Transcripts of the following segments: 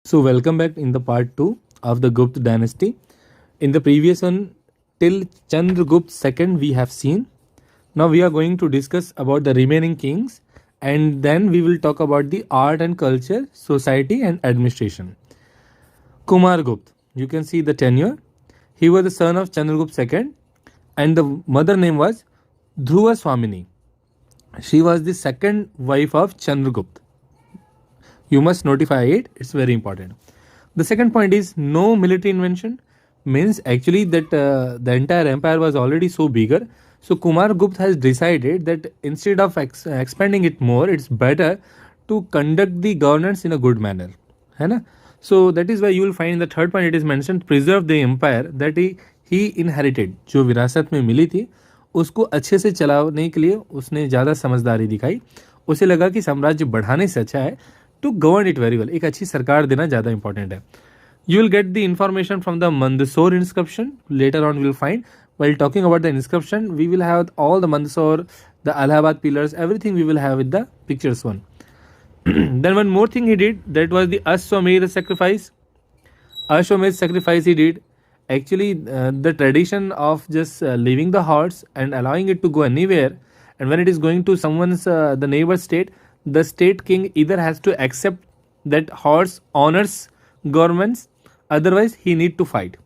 So, welcome back in the part 2 of the Gupta dynasty. In the previous one, till Chandragupta II, we have seen. Now, we are going to discuss about the remaining kings and then we will talk about the art and culture, society, and administration. Kumar Gupta, you can see the tenure. He was the son of Chandragupta II and the mother name was Dhruva Swamini. She was the second wife of Chandragupta. You must notify it, it's very important. The second point is no military invention, means actually that the entire empire was already so bigger. So Kumar Gupta has decided that instead of expanding it more, it's better to conduct the governance in a good manner, है ना? So that is why you will find in the third point it is mentioned preserve the empire that he inherited. जो विरासत में मिली थी उसको अच्छे से चलाने के लिए उसने ज़्यादा समझदारी दिखाई. उसे लगा कि साम्राज्य बढ़ाने से अच्छा है to govern it very well. एक अच्छी सरकार देना ज़्यादा इंपॉर्टेंट है. You will get the information from the Mandsaur inscription. Later on, we will find. While talking about the inscription, we will have all the Mandsaur, the Allahabad pillars, everything we will have with the pictures one. Then one more thing he did, that was the Ashwamedh sacrifice. Ashwamedh sacrifice he did. Actually, the tradition of just leaving the horse and allowing it to go anywhere, and when it is going to someone's the neighbor state, the state king either has to accept that horse honors governments, otherwise he need to fight.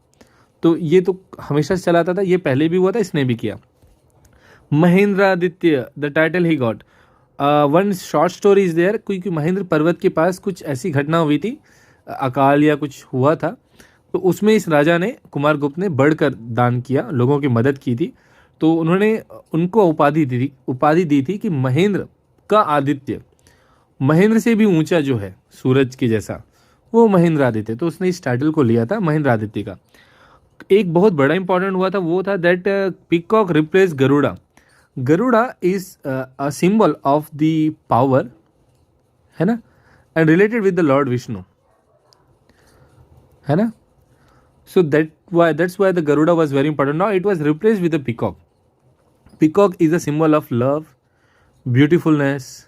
तो ये तो हमेशा से चलाता था, ये पहले भी हुआ था, इसने भी किया. Mahendraditya the title he got. One short story is there, क्योंकि महेंद्र पर्वत के पास कुछ ऐसी घटना हुई थी, अकाल या कुछ हुआ था, तो उसमें इस राजा ने, कुमार गुप्त ने बढ़कर दान किया, लोगों की मदद की थी. तो उन्होंने उनको उपाधि दी थी कि महेंद्र का आदित्य, महेंद्र से भी ऊंचा जो है सूरज के जैसा, वो महेंद्र आदित्य. तो उसने इस टाइटल को लिया था महेंद्र आदित्य का. एक बहुत बड़ा इंपॉर्टेंट हुआ था, वो था that peacock replace Garuda. Garuda is a symbol of the power, है ना, and related with the Lord Vishnu, है ना. So that's why the Garuda was very important. Now it was replaced with the peacock. Peacock is a symbol of love, beautifulness,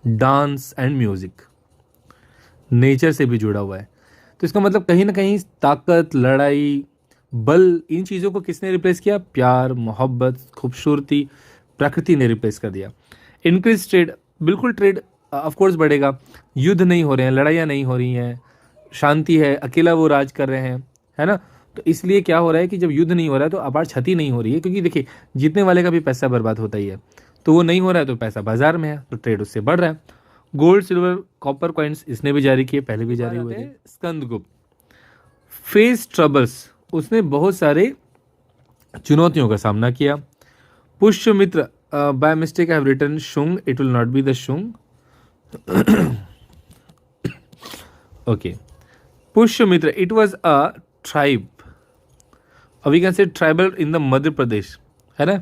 dance and music. Nature से भी जुड़ा हुआ है. तो इसका मतलब कहीं ना कहीं ताकत, लड़ाई, बल, इन चीज़ों को किसने रिप्लेस किया? प्यार, मोहब्बत, खूबसूरती, प्रकृति ने रिप्लेस कर दिया. इंक्रीज ट्रेड, बिल्कुल ट्रेड ऑफ कोर्स बढ़ेगा. युद्ध नहीं हो रहे हैं, लड़ाइयाँ नहीं हो रही हैं, शांति है, अकेला वो राज कर रहे हैं, है ना. तो इसलिए क्या हो रहा है कि जब युद्ध नहीं हो रहा है तो अपार क्षति नहीं हो रही है, क्योंकि देखिए जीतने वाले का भी पैसा बर्बाद होता ही है. तो वो नहीं हो रहा है तो पैसा बाजार में है, तो ट्रेड उससे बढ़ रहा है. गोल्ड, सिल्वर, कॉपर कॉइन्स इसने भी जारी किए, पहले भी जारी हुए थे. स्कंदगुप्त फेस ट्रबल्स, उसने बहुत सारे चुनौतियों का सामना किया. Pushyamitra, by mistake I have written Shunga, it will not be the Shunga. Okay, Pushyamitra, it was a tribe, we can say tribal in the Madhya Pradesh, है ना.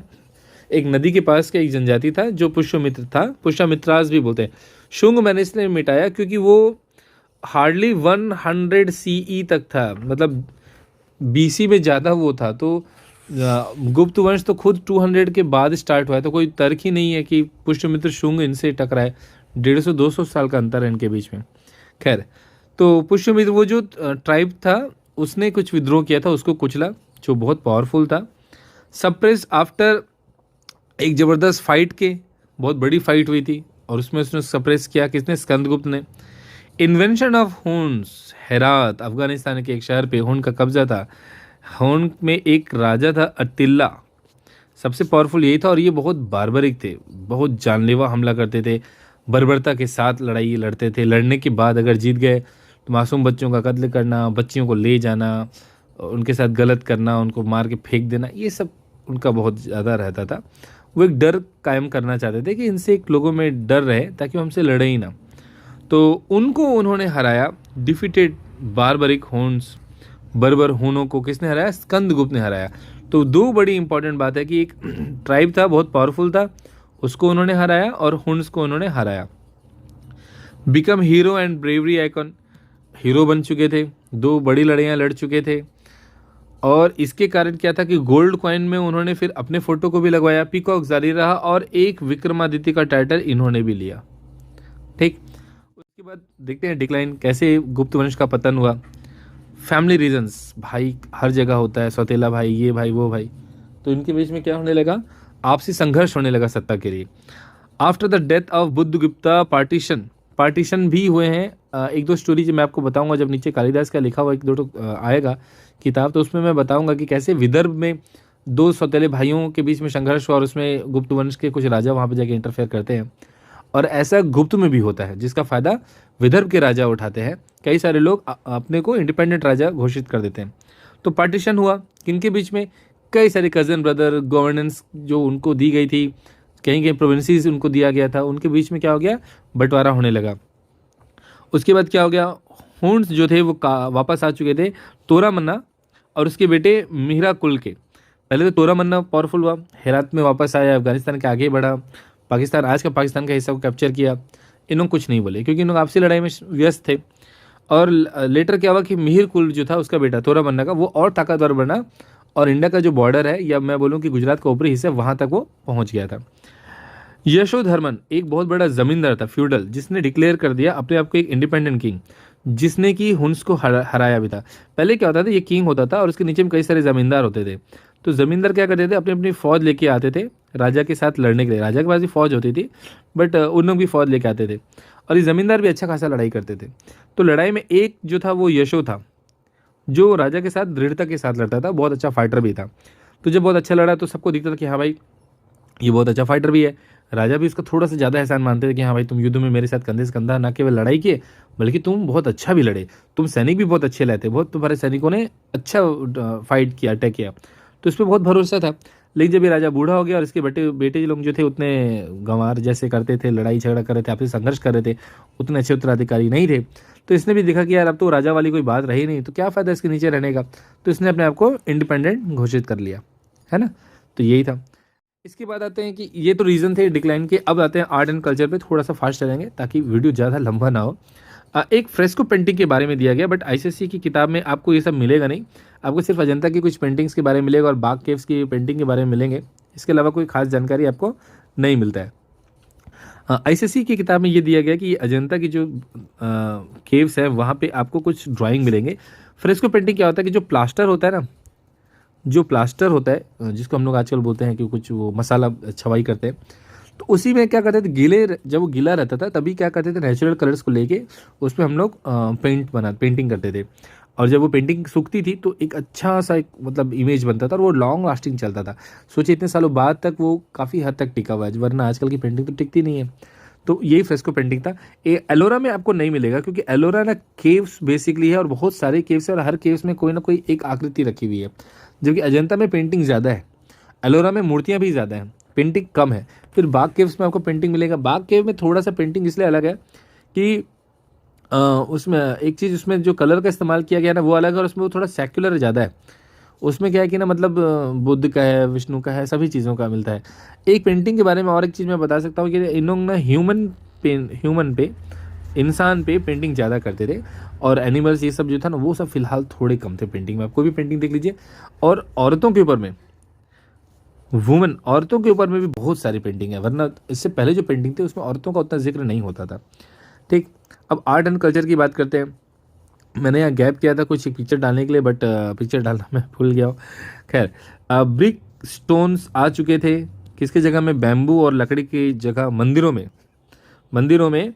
एक नदी के पास का एक जनजाति था जो पुष्यमित्र था, पुष्यमित्रास भी बोलते हैं. शुंग मैंने इसलिए मिटाया क्योंकि वो हार्डली 100 CE तक था, मतलब BC में ज़्यादा वो था. तो गुप्त वंश तो खुद 200 के बाद स्टार्ट हुआ है, तो कोई तर्क ही नहीं है कि पुष्यमित्र शुंग इनसे टकराए. 150-200 साल का अंतर है इनके बीच में. खैर, तो पुष्यमित्र वो जो ट्राइब था उसने कुछ विद्रोह किया था, उसको कुचला, जो बहुत पावरफुल था. सप्रेस आफ्टर एक ज़बरदस्त फाइट के, बहुत बड़ी फाइट हुई थी और उसमें उसने सप्रेस किया. किसने? स्कंदगुप्त ने. इन्वेंशन ऑफ हून्स, हेरात, अफगानिस्तान के एक शहर पे हून का कब्जा था. हून में एक राजा था अतिल्ला, सबसे पावरफुल यही था, और ये बहुत बार्बरिक थे, बहुत जानलेवा हमला करते थे, बर्बरता के साथ लड़ाई लड़ते थे. लड़ने के बाद अगर जीत गए तो मासूम बच्चों का कत्ल करना, बच्चियों को ले जाना, उनके साथ गलत करना, उनको मार के फेंक देना, ये सब उनका बहुत ज़्यादा रहता था. वो एक डर कायम करना चाहते थे कि इनसे एक लोगों में डर रहे ताकि वो हमसे लड़े ही ना. तो उनको उन्होंने हराया. डिफीटेड बारबरिक हून्स, बर्बर हूनों को किसने हराया? स्कंदगुप्त ने हराया. तो दो बड़ी इंपॉर्टेंट बात है कि एक ट्राइब था, बहुत पावरफुल था, उसको उन्होंने हराया, और हुन्स को उन्होंने हराया. Become hero and bravery icon, hero बन चुके थे, दो बड़ी लड़ाइयाँ लड़ चुके थे. और इसके कारण क्या था कि गोल्ड कॉइन में उन्होंने फिर अपने फोटो को भी लगवाया. पीकॉक जारी रहा और एक विक्रमादित्य का टाइटल इन्होंने भी लिया. ठीक. उसके बाद देखते हैं डिक्लाइन कैसे गुप्त वंश का पतन हुआ। फैमिली रीजंस, भाई हर जगह होता है, सौतेला भाई, ये भाई वो भाई, तो इनके बीच में क्या होने लगा, आपसी संघर्ष होने लगा सत्ता के लिए। After the death of Buddhagupta partition भी हुए हैं। एक दो स्टोरी जो मैं आपको बताऊंगा, जब नीचे कालिदास का लिखा हुआ एक दो आएगा किताब, तो उसमें मैं बताऊंगा कि कैसे विदर्भ में दो सौतेले भाइयों के बीच में संघर्ष हुआ और उसमें गुप्त वंश के कुछ राजा वहाँ पे जाके इंटरफेयर करते हैं। और ऐसा गुप्त में भी होता है जिसका फायदा विदर्भ के राजा उठाते हैं। कई सारे लोग अपने को इंडिपेंडेंट राजा घोषित कर देते हैं। तो पार्टीशन हुआ किनके बीच में, कई सारे कजन ब्रदर, गवर्नेंस जो उनको दी गई थी, कहीं कहीं प्रोविंसेस उनको दिया गया था, उनके बीच में क्या हो गया, बंटवारा होने लगा। उसके बाद क्या हो गया, हुन्स जो थे वो वापस आ चुके थे, तोरा मन्ना और उसके बेटे मिहिरा कुल के। पहले तो तोरा मन्ना पावरफुल हुआ, हेरात में वापस आया, अफगानिस्तान के आगे बढ़ा, पाकिस्तान आज का पाकिस्तान का हिस्सा को कैप्चर किया। इन लोग कुछ नहीं बोले क्योंकि इन लोग आपसी लड़ाई में व्यस्त थे। और लेटर क्या हुआ कि मिहिर कुल जो था उसका बेटा तोरा मन्ना का, वो और ताकतवर बना और इंडिया का जो बॉर्डर है, या मैं बोलूँ कि गुजरात का ऊपरी हिस्सा, वहाँ तक वो पहुँच गया था। यशोधर्मन एक बहुत बड़ा जमींदार था, फ्यूडल, जिसने डिक्लेयर कर दिया अपने आप को एक इंडिपेंडेंट किंग, जिसने कि हुन्स को हराया भी था। पहले क्या होता था, ये किंग होता था और उसके नीचे में कई सारे जमींदार होते थे। तो जमींदार क्या करते थे, अपनी अपनी फौज लेके आते थे राजा के साथ लड़ने के लिए। राजा के पास भी फौज होती थी, बट उन लोग भी फौज लेके आते थे और ये जमींदार भी अच्छा खासा लड़ाई करते थे। तो लड़ाई में एक जो था वो यशो था, जो राजा के साथ दृढ़ता के साथ लड़ता था, बहुत अच्छा फाइटर भी था। तो जब बहुत अच्छा लड़ा तो सबको दिखता था कि हाँ भाई ये बहुत अच्छा फाइटर भी है। राजा भी उसका थोड़ा सा ज़्यादा एहसान मानते थे कि हाँ भाई तुम युद्ध में मेरे साथ कंधे से कंधा ना केवल लड़ाई किए, बल्कि तुम बहुत अच्छा भी लड़े, तुम सैनिक भी बहुत अच्छे लाते, बहुत तुम्हारे सैनिकों ने अच्छा फाइट किया, अटैक किया। तो इस पर बहुत भरोसा था। लेकिन जब ये राजा बूढ़ा हो गया और इसके बेटे बेटे लोग जो थे उतने गंवार जैसे करते थे, लड़ाई झगड़ा कर रहे थे, आपसे संघर्ष कर रहे थे, उतने अच्छे उत्तराधिकारी नहीं थे। तो इसने भी देखा कि यार अब तो राजा वाली कोई बात रही नहीं, तो क्या फ़ायदा इसके नीचे रहने का। तो इसने अपने आप को इंडिपेंडेंट घोषित कर लिया, है ना। तो यही था। इसके बाद आते हैं कि ये तो रीज़न थे डिक्लाइन के। अब आते हैं आर्ट एंड कल्चर पे, थोड़ा सा फास्ट चलेंगे ताकि वीडियो ज़्यादा लंबा ना हो। एक फ्रेस्को पेंटिंग के बारे में दिया गया, बट आईसीएसई की किताब में आपको ये सब मिलेगा नहीं। आपको सिर्फ अजंता की कुछ पेंटिंग्स के बारे में मिलेगा और बाग केव्स की पेंटिंग के बारे में मिलेंगे। इसके अलावा कोई खास जानकारी आपको नहीं मिलता है। आईसीएसई की किताब में ये दिया गया कि अजंता की जो केव्स हैं वहाँ पे आपको कुछ ड्राइंग मिलेंगे। फ्रेस्को पेंटिंग क्या होता है कि जो प्लास्टर होता है ना, जो प्लास्टर होता है जिसको हम लोग आजकल बोलते हैं कि कुछ वो मसाला छवाई करते हैं, तो उसी में क्या करते थे, जब वो गीला रहता था तभी क्या करते थे, नेचुरल कलर्स को लेके उसमें हम लोग पेंटिंग करते थे। और जब वो पेंटिंग सूखती थी तो एक अच्छा सा एक मतलब इमेज बनता था और वो लॉन्ग लास्टिंग चलता था। सोचिए इतने सालों बाद तक वो काफ़ी हद तक टिका हुआ है, वरना आजकल की पेंटिंग तो टिकती नहीं है। तो यही फ्रेस्को पेंटिंग था। ये एलोरा में आपको नहीं मिलेगा क्योंकि एलोरा ना केव्स बेसिकली है और बहुत सारे केव्स है और हर केव्स में कोई ना कोई एक आकृति रखी हुई है। जबकि अजंता में पेंटिंग ज़्यादा है, एलोरा में मूर्तियाँ भी ज़्यादा हैं, पेंटिंग कम है। फिर बाग केव्स में आपको पेंटिंग मिलेगा। बाग केव में थोड़ा सा पेंटिंग इसलिए अलग है कि उसमें एक चीज़, उसमें जो कलर का इस्तेमाल किया गया ना वो अलग है और उसमें वो थोड़ा सेक्युलर ज़्यादा है। उसमें क्या है कि ना मतलब बुद्ध का है, विष्णु का है, सभी चीज़ों का मिलता है। एक पेंटिंग के बारे में और एक चीज़ मैं बता सकता हूँ कि इन लोग ना ह्यूमन पे, इंसान पे पेंटिंग ज़्यादा करते थे और एनिमल्स ये सब जो था ना वो सब फिलहाल थोड़े कम थे पेंटिंग में। आप कोई भी पेंटिंग देख लीजिए। और औरतों के ऊपर में, औरतों के ऊपर में भी बहुत सारी पेंटिंग है, वरना इससे पहले जो पेंटिंग थी उसमें औरतों का उतना जिक्र नहीं होता था। ठीक, अब आर्ट एंड कल्चर की बात करते हैं। मैंने यहाँ गैप किया था कुछ पिक्चर डालने के लिए, बट पिक्चर डालना मैं भूल गया हूँ। खैर, ब्रिक स्टोन्स आ चुके थे, किसके जगह में, बैम्बू और लकड़ी की जगह मंदिरों में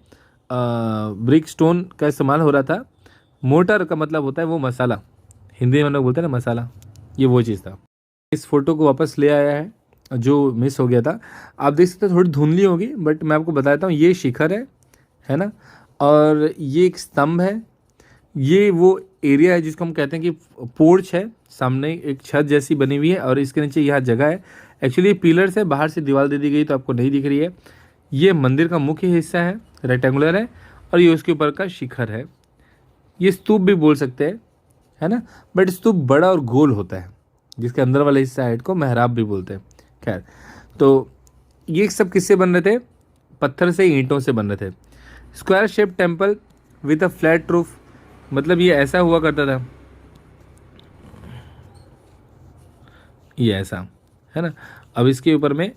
ब्रिक स्टोन का इस्तेमाल हो रहा था। मोटर का मतलब होता है वो मसाला, हिंदी में हम लोग बोलते हैं ना मसाला, ये वो चीज़ था। इस फोटो को वापस ले आया है जो मिस हो गया था। आप देख सकते हैं थोड़ी धुंधली होगी, बट मैं आपको बताता हूँ ये शिखर है ना, और ये एक स्तंभ है। ये वो एरिया है जिसको हम कहते हैं कि पोर्च है, सामने एक छत जैसी बनी हुई है और इसके नीचे यहाँ जगह है। एक्चुअली पिलर्स है, बाहर से दीवार दे दी गई तो आपको नहीं दिख रही है। ये मंदिर का मुख्य हिस्सा है, रेक्टेंगुलर है और ये उसके ऊपर का शिखर है। ये स्तूप भी बोल सकते हैं, है ना, बट स्तूप बड़ा और गोल होता है, जिसके अंदर वाले हिस्सा साइड को मेहराब भी बोलते हैं। खैर, तो ये सब किससे बन रहे थे, पत्थर से, ईंटों से बन रहे थे। Square shape temple with a flat roof, मतलब ये ऐसा हुआ करता था, ये ऐसा, है ना। अब इसके ऊपर में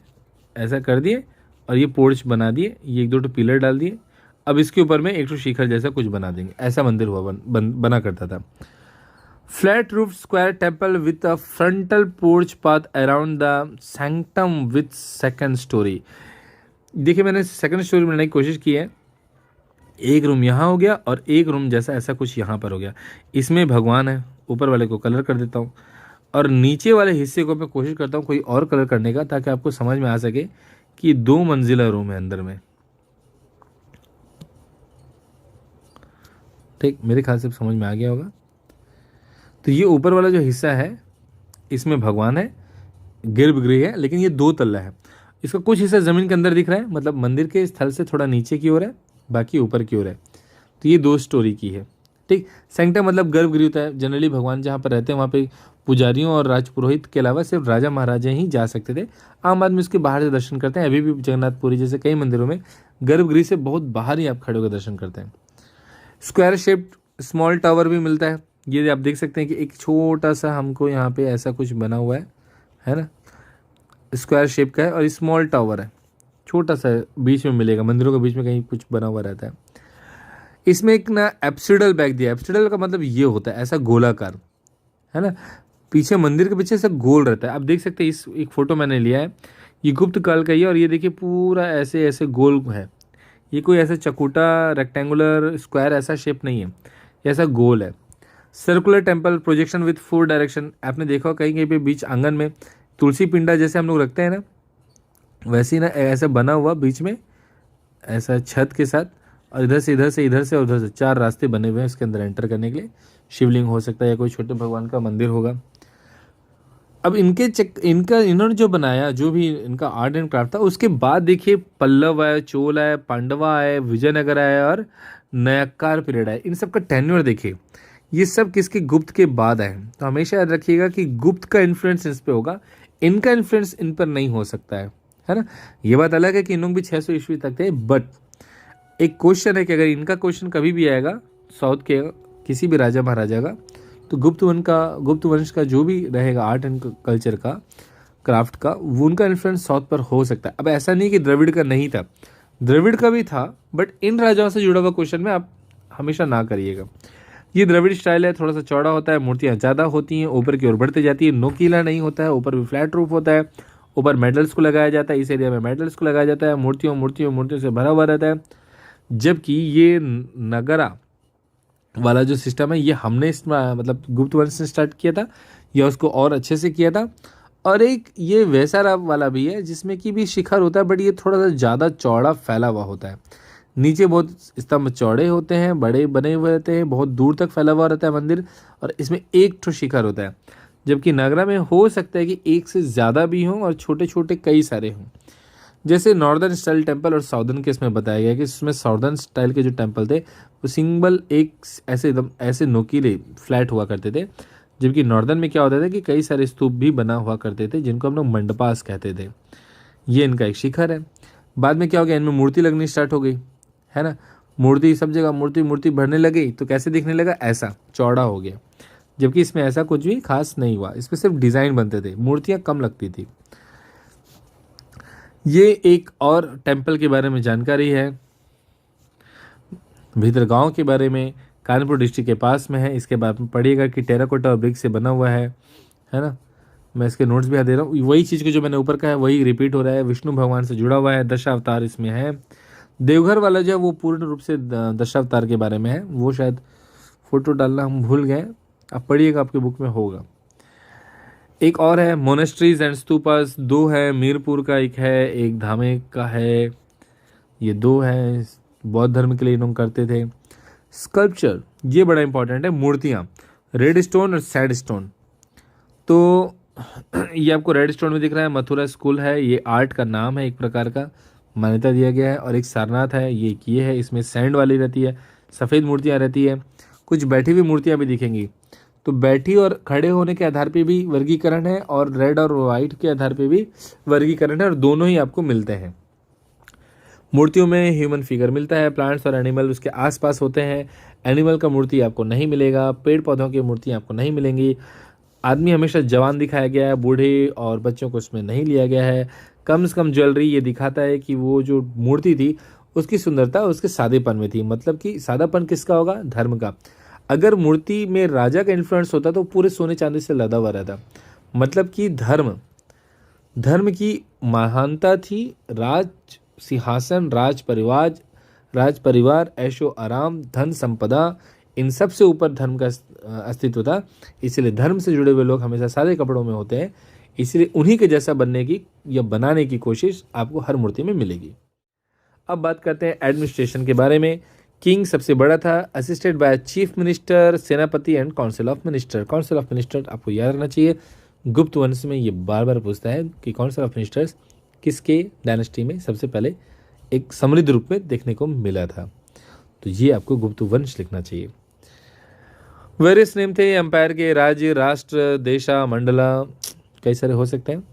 ऐसा कर दिए और ये पोर्च बना दिए, ये एक दो पिलर डाल दिए अब इसके ऊपर में एक तो शिखर जैसा कुछ बना देंगे, ऐसा मंदिर हुआ बना करता था। Flat roof square temple with a frontal porch path around the sanctum with second story. देखिए मैंने सेकंड स्टोरी बनाने की कोशिश की है, एक रूम यहाँ हो गया और एक रूम जैसा ऐसा कुछ यहाँ पर हो गया, इसमें भगवान है, ऊपर वाले को कलर कर देता हूँ और नीचे वाले हिस्से को मैं कोशिश करता हूँ कोई और कलर करने का, ताकि आपको समझ में आ सके कि 2 मंजिला रूम है अंदर में। ठीक, मेरे ख्याल से समझ में आ गया होगा। तो ये ऊपर वाला जो हिस्सा है इसमें भगवान है, गर्भगृह है, लेकिन ये 2 तल्ला है। इसका कुछ हिस्सा ज़मीन के अंदर दिख रहा है, मतलब मंदिर के स्थल से थोड़ा नीचे की ओर है, बाकी ऊपर की ओर है। तो ये 2 स्टोरी की है। ठीक, सैंक्टम मतलब गर्भगृह होता है। जनरली भगवान जहाँ पर रहते हैं वहाँ पे पुजारियों और राजपुरोहित के अलावा सिर्फ राजा महाराजा ही जा सकते थे। आम आदमी उसके बाहर से दर्शन करते हैं। अभी भी जगन्नाथपुरी जैसे कई मंदिरों में गर्भगृह से बहुत बाहर ही आप खड़े होकर दर्शन करते हैं। स्क्वायर शेप्ड स्मॉल टावर भी मिलता है। ये आप देख सकते हैं कि एक छोटा सा हमको यहाँ पे ऐसा कुछ बना हुआ है ना, स्क्वायर शेप का है और स्मॉल टावर है, छोटा सा बीच में मिलेगा, मंदिरों के बीच में कहीं कुछ बना हुआ रहता है। इसमें एक ना एप्सिडल बैग दिया। एप्सिडल का मतलब ये होता है ऐसा गोलाकार, है ना, पीछे मंदिर के पीछे ऐसा गोल रहता है। आप देख सकते हैं, इस एक फोटो मैंने लिया है, ये गुप्त काल का ही है और ये देखिए पूरा ऐसे ऐसे गोल है। ये कोई ऐसा चकुटा रेक्टेंगुलर स्क्वायर ऐसा शेप नहीं है, ये ऐसा गोल है। Circular temple projection with 4 direction. आपने देखा कहीं कहीं पे बीच आंगन में तुलसी पिंडा जैसे हम लोग रखते हैं ना, वैसे ही ना ऐसा बना हुआ बीच में ऐसा छत के साथ, और इधर से इधर से इधर से और उधर से 4 रास्ते बने हुए हैं इसके अंदर एंटर करने के लिए। शिवलिंग हो सकता है या कोई छोटे भगवान का मंदिर होगा। अब इन्होंने जो बनाया, जो भी इनका आर्ट एंड क्राफ्ट था, उसके बाद देखिए पल्लव आए, चोल आए, पांडवा आए, विजयनगर आए और नयक्कार पीरियड आए। इन सब का टेन्योर देखिए, ये सब किसके, गुप्त के बाद आए। तो हमेशा याद रखिएगा कि गुप्त का इन्फ्लुएंस इस पे होगा, इनका इन्फ्लुएंस इन पर नहीं हो सकता है ना। ये बात अलग है कि इन लोग भी 600 ईस्वी तक थे, बट एक क्वेश्चन है कि अगर इनका क्वेश्चन कभी भी आएगा साउथ के किसी भी राजा महाराजा का, तो गुप्त वंश का जो भी रहेगा आर्ट एंड कल्चर का, क्राफ्ट का, वो उनका इन्फ्लुएंस साउथ पर हो सकता है। अब ऐसा नहीं कि द्रविड़ का नहीं था, द्रविड़ का भी था, बट इन राजाओं से जुड़ा हुआ क्वेश्चन में आप हमेशा ना करिएगा। ये द्रविड़ स्टाइल है, थोड़ा सा चौड़ा होता है, मूर्तियाँ ज़्यादा होती हैं, ऊपर की ओर बढ़ते जाती है, नोकीला नहीं होता है, ऊपर भी फ्लैट रूफ होता है, ऊपर मेडल्स को लगाया जाता है, इस एरिया में मेडल्स को लगाया जाता है, मूर्तियों से भरा हुआ रहता है। जबकि ये नगरा वाला जो सिस्टम है, ये हमने मतलब गुप्त वंश से स्टार्ट किया था, या उसको और अच्छे से किया था। और एक ये वैसा वाला भी है जिसमें कि भी शिखर होता है, बट ये थोड़ा सा ज़्यादा चौड़ा फैला हुआ होता है। नीचे बहुत स्तंभ चौड़े होते हैं, बड़े बने हुए रहते हैं, बहुत दूर तक फैला हुआ रहता है मंदिर, और इसमें एक ठो शिखर होता है। जबकि नगरा में हो सकता है कि एक से ज़्यादा भी हों और छोटे छोटे कई सारे हों। जैसे नॉर्दर्न स्टाइल टेम्पल और साउदर्न के इसमें बताया गया कि इसमें साउदर्न स्टाइल के जो टेम्पल थे वो सिंगल एक ऐसे एकदम ऐसे नोकीले फ्लैट हुआ करते थे, जबकि नॉर्दर्न में क्या होता था कि कई सारे स्तूप भी बना हुआ करते थे, जिनको हम लोग मंडपास कहते थे। ये इनका एक शिखर है। बाद में क्या हो गया, इनमें मूर्ति लगनी स्टार्ट हो गई, है ना, मूर्ति सब जगह मूर्ति बढ़ने लगी, तो कैसे दिखने लगा, ऐसा चौड़ा हो गया। जबकि इसमें ऐसा कुछ भी खास नहीं हुआ, इसमें सिर्फ डिज़ाइन बनते थे, मूर्तियाँ कम लगती थी। ये एक और टेम्पल के बारे में जानकारी है, भीतरगांव के बारे में, कानपुर डिस्ट्रिक्ट के पास में है। इसके बारे में पढ़िएगा कि टेराकोटा और ब्रिक से बना हुआ है ना। मैं इसके नोट्स भी दे रहा हूँ, वही चीज़ को जो मैंने ऊपर कहा है वही रिपीट हो रहा है। विष्णु भगवान से जुड़ा हुआ है, दशावतार इसमें है। देवघर वाला जो है वो पूर्ण रूप से दशावतार के बारे में है, वो शायद फोटो डालना हम भूल गए, आप पढ़िएगा, आपके बुक में होगा। एक और है मोनेस्ट्रीज एंड स्तूपास, 2 है, मीरपुर का एक है, एक धामे का है, ये 2 है, बौद्ध धर्म के लिए लोग करते थे। स्कल्पचर, ये बड़ा इंपॉर्टेंट है, मूर्तियाँ, रेड स्टोन और सैंड स्टोन। तो ये आपको रेड स्टोन में दिख रहा है, मथुरा स्कूल है, ये आर्ट का नाम है, एक प्रकार का मान्यता दिया गया है। और एक सारनाथ है, ये है, इसमें सैंड वाली रहती है, सफ़ेद मूर्तियाँ रहती है, कुछ बैठी हुई मूर्तियाँ भी दिखेंगी। तो बैठी और खड़े होने के आधार पे भी वर्गीकरण है, और रेड और वाइट के आधार पे भी वर्गीकरण है, और दोनों ही आपको मिलते हैं। मूर्तियों में ह्यूमन फिगर मिलता है, प्लांट्स और एनिमल उसके आसपास होते हैं। एनिमल का मूर्ति आपको नहीं मिलेगा, पेड़ पौधों की मूर्तियाँ आपको नहीं मिलेंगी। आदमी हमेशा जवान दिखाया गया है, बूढ़े और बच्चों को उसमें नहीं लिया गया है। कम से कम ज्वेलरी ये दिखाता है कि वो जो मूर्ति थी उसकी सुंदरता उसके सादेपन में थी। मतलब कि सादापन किसका होगा? धर्म का। अगर मूर्ति में राजा का इन्फ्लुएंस होता तो पूरे सोने चांदी से लदा हुआ रहता। मतलब कि धर्म धर्म की महानता थी। राज सिंहासन, राज परिवार, ऐशो आराम, धन संपदा, इन सब से ऊपर धर्म का अस्तित्व था। इसलिए धर्म से जुड़े हुए लोग हमेशा सादे कपड़ों में होते हैं। इसलिए उन्हीं के जैसा बनने की या बनाने की कोशिश आपको हर मूर्ति में मिलेगी। अब बात करते हैं एडमिनिस्ट्रेशन के बारे में। किंग सबसे बड़ा था, असिस्टेड बाय चीफ मिनिस्टर, सेनापति and council of minister. Council of minister आपको याद रखना चाहिए। गुप्त वंश में ये बार बार पूछता है कि काउंसिल ऑफ मिनिस्टर्स किसके डायनेस्टी में सबसे पहले एक समृद्ध रूप में देखने को मिला था। तो ये आपको गुप्त वंश लिखना चाहिए। वेरियस नेम थे एम्पायर के, राज्य, राष्ट्र, देशा, मंडला, कई सारे हो सकते हैं।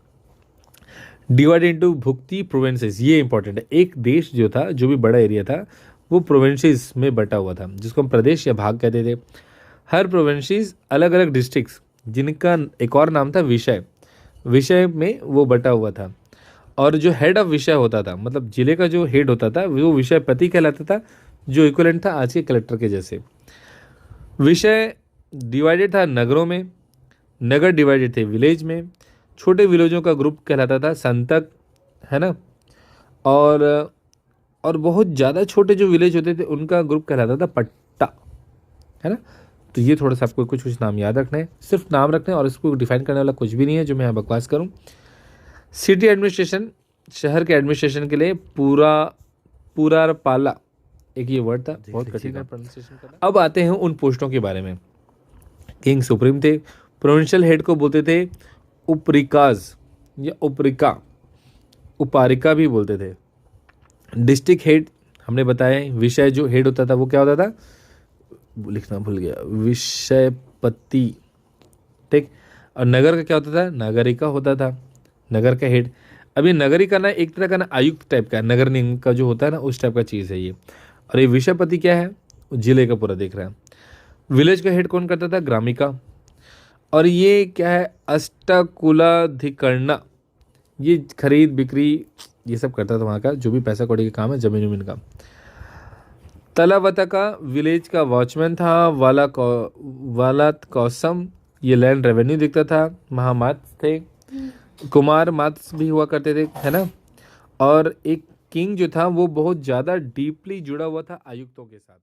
डिवाइड इनटू भुक्ति प्रोविंसेस, ये इंपॉर्टेंट है। एक देश जो था, जो भी बड़ा एरिया था, वो प्रोविंसेस में बटा हुआ था, जिसको हम प्रदेश या भाग कहते थे। हर प्रोविंसेस अलग अलग डिस्ट्रिक्ट्स, जिनका एक और नाम था विषय, विषय में वो बटा हुआ था। और जो हेड ऑफ विषय होता था, मतलब जिले का जो हेड होता था, वो विषयपति कहलाता था, जो इक्विवेलेंट था आज के कलेक्टर के जैसे। विषय डिवाइडेड था नगरों में, नगर डिवाइडेड थे विलेज में। छोटे विलेजों का ग्रुप कहलाता था संतक, है ना। और बहुत ज़्यादा छोटे जो विलेज होते थे उनका ग्रुप कहलाता था पट्टा, है ना। तो ये थोड़ा सा आपको कुछ नाम याद रखना है, सिर्फ नाम रखना है, और इसको डिफाइन करने वाला कुछ भी नहीं है जो मैं यहाँ बकवास करूँ। सिटी एडमिनिस्ट्रेशन, शहर के एडमिनिस्ट्रेशन के लिए पूरा पाला, एक ये वर्ड था, बहुत कठिन है प्रोनाउंसिएशन करना। अब आते हैं उन पोस्टों के बारे में। किंग सुप्रीम थे, प्रोविंशियल हेड को बोलते थे उपरिकाज या उपारिका भी बोलते थे। डिस्ट्रिक्ट हेड हमने बताया, विषय जो हेड होता था वो क्या होता था, लिखना भूल गया, विषयपति, ठीक। और नगर का क्या होता था, नागरिका होता था, नगर का हेड। अभी नगरिका ना एक तरह का ना आयुक्त टाइप का, नगर निगम का जो होता है ना, उस टाइप का चीज़ है ये। और ये विषयपति क्या है, जिले का पूरा देख रहा है। विलेज का हेड कौन करता था, ग्रामिका। और ये क्या है, अष्टकुलाधिकरणा, ये खरीद बिक्री ये सब करता था वहाँ का, जो भी पैसा कौड़ी का काम है, जमीन उमीन का। तलावता का विलेज का वॉचमैन था। वालात कौसम, ये लैंड रेवेन्यू देखता था। महामात्स थे, कुमार मात्स भी हुआ करते थे, है ना। और एक किंग जो था वो बहुत ज़्यादा डीपली जुड़ा हुआ था आयुक्तों के साथ।